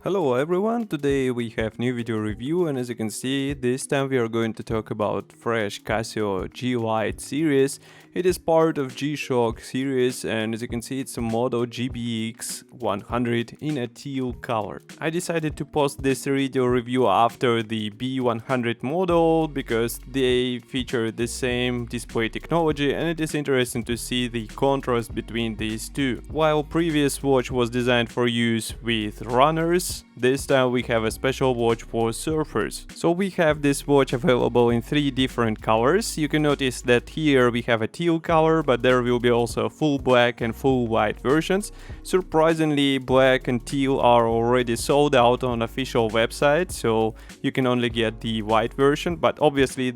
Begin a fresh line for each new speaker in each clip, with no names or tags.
Hello everyone, today we have new video review, and as you can see, this time we are going to talk about fresh Casio G-Lide series. It is part of G-Shock series, and as you can see, it's a model GBX100 in a teal color. I decided to post this video review after the B100 model because they feature the same display technology, and it is interesting to see the contrast between these two. While previous watch was designed for use with runners, this time we have a special watch for surfers. So we have this watch available in 3 different colors. You can notice that here we have a teal color, but there will be also full black and full white versions. Surprisingly, black and teal are already sold out on official website, so you can only get the white version, but obviously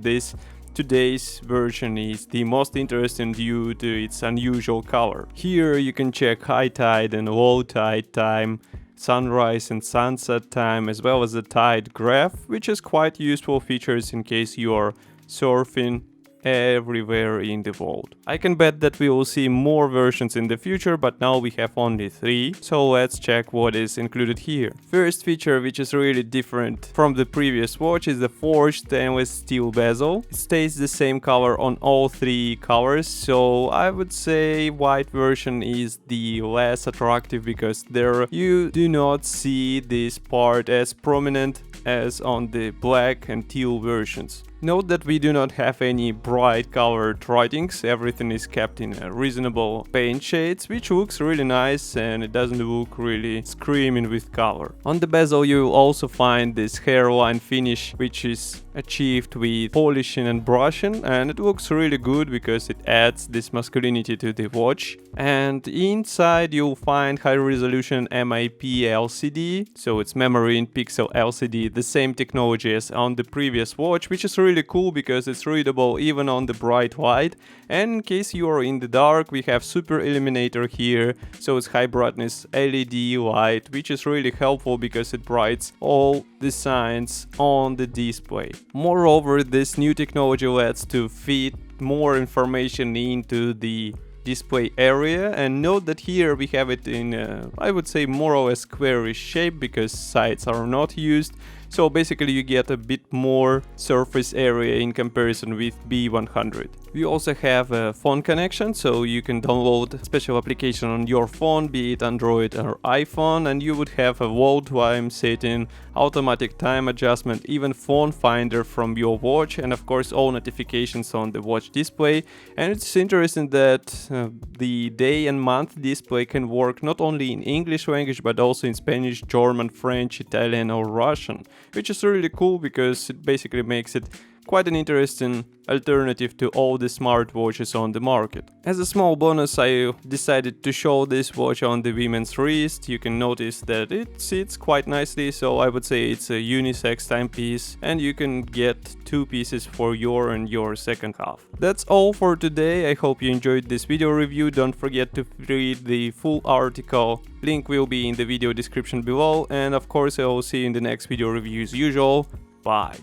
today's version is the most interesting due to its unusual color. Here you can check high tide and low tide time, sunrise and sunset time, as well as the tide graph, which is quite useful features in case you are surfing everywhere in the world. I can bet that we will see more versions in the future, but now we have only 3, so let's check what is included here. First feature, which is really different from the previous watch, is the forged stainless steel bezel. It stays the same color on all 3 colors, so I would say white version is the less attractive because there you do not see this part as prominent as on the black and teal versions. Note that we do not have any bright colored writings, everything is kept in a reasonable paint shades, which looks really nice and it doesn't look really screaming with color. On the bezel you will also find this hairline finish, which is achieved with polishing and brushing, and it looks really good because it adds this masculinity to the watch. And inside you'll find high resolution MIP LCD, so it's memory in pixel LCD, the same technology as on the previous watch, which is really cool because it's readable even on the bright light. And in case you are in the dark, we have super illuminator here, so it's high brightness LED light, which is really helpful because it brightens all the signs on the display. Moreover, this new technology lets to fit more information into the display area, and note that here we have it in I would say more or less squarish shape because sides are not used, so basically you get a bit more surface area in comparison with B100. We also have a phone connection, so you can download a special application on your phone, be it Android or iPhone, and you would have a world time setting, automatic time adjustment, even phone finder from your watch, and of course all notifications on the watch display. And it's interesting that the day and month display can work not only in English language but also in Spanish, German, French, Italian or Russian, which is really cool because it basically makes it quite an interesting alternative to all the smartwatches on the market. As a small bonus, I decided to show this watch on the women's wrist. You can notice that it sits quite nicely, so I would say it's a unisex timepiece, and you can get 2 pieces for your and your second half. That's all for today. I hope you enjoyed this video review. Don't forget to read the full article. Link will be in the video description below, and of course I will see you in the next video review as usual. Bye.